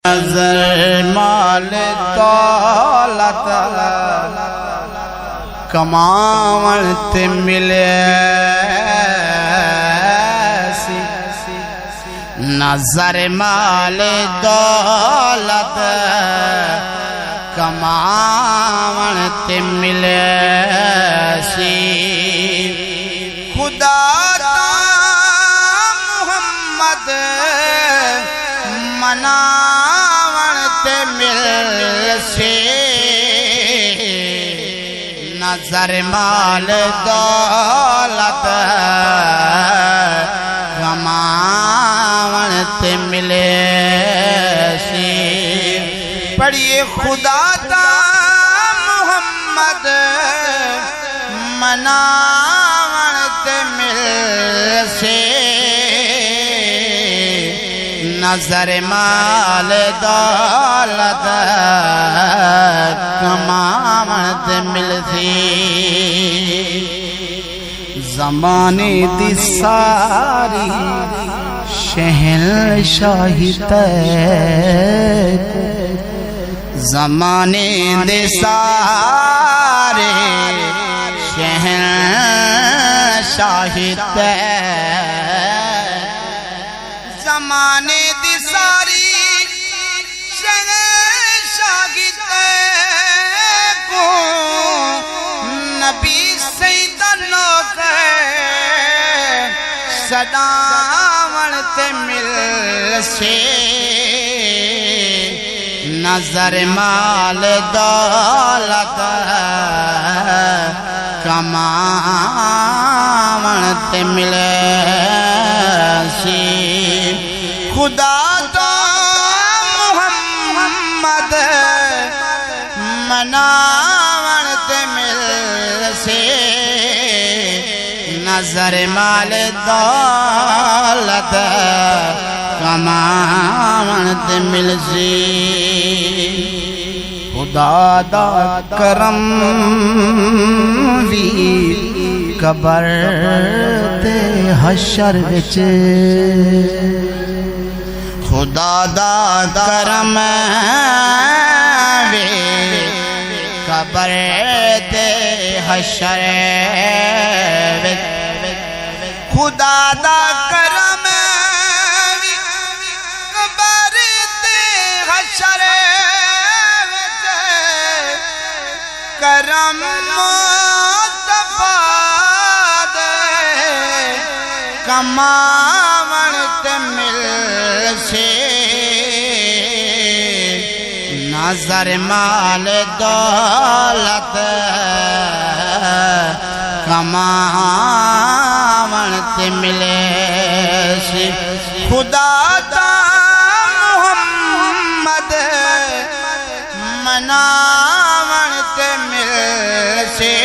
نظر مال دولت کماون تے ملے سی نظر مال دولت کماون تے ملے سی خدا محمد مناون تے مل سی نظر مال دولت کماون تے ملے سی پڑھیے خدا تا محمد مناون تے مل سی نظر مال دولت کماون تے مل سی زمانے دی ساری شہنشاہی تے زمانے دے سارے شہنشاہی تے زمانے دی ساری شہنشاہی تے کو نبی سیدنو کے صداون تے مل سے نظر مال دولت کماون تے مل سی خدا تو محمد مناون تے مل سی نظر مال دولت کماون تے مل سی خدا دا کرم وی قبر تے حشر وچ خدا دا کرم وی قبر تے حشر وچ خدا دا کرم وی قبر تے حشر وچ کرم کماون تے مل سی نظر مال دولت کماون تے مل سی خدا تا محمد مناون تے مل سی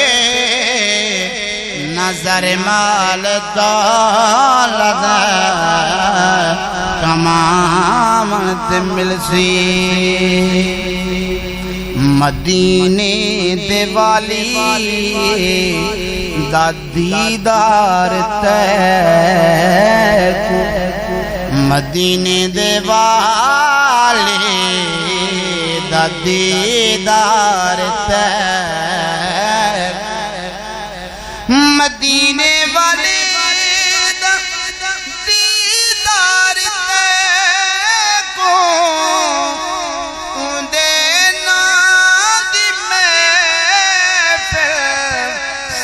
نظر مال دولت کماون تے مل سی مدینے دے والی دا دیدار تے مدینے دے والی دا دیدار تے مدینے والے دیدار تے کو دینا دی محفل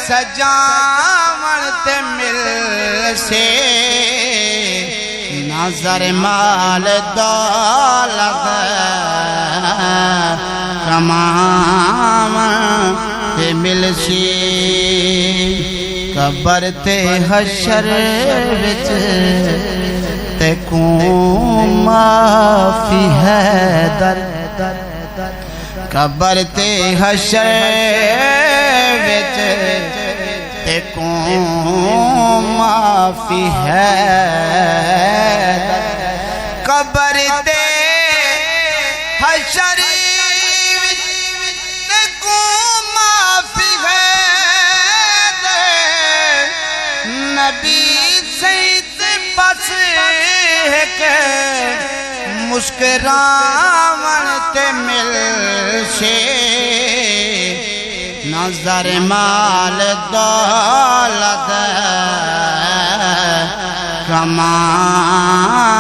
سجاون تے مل سے نظر مال دولت کماون تے مل سی قبر تے حشر وچ تے کون معافی ہے در قبر تے حشر وچ تے کون معافی ہے در قبر تے حشر نبی سید بس ہے کہ مسکراون تے مل شے نظر مال دولت کمان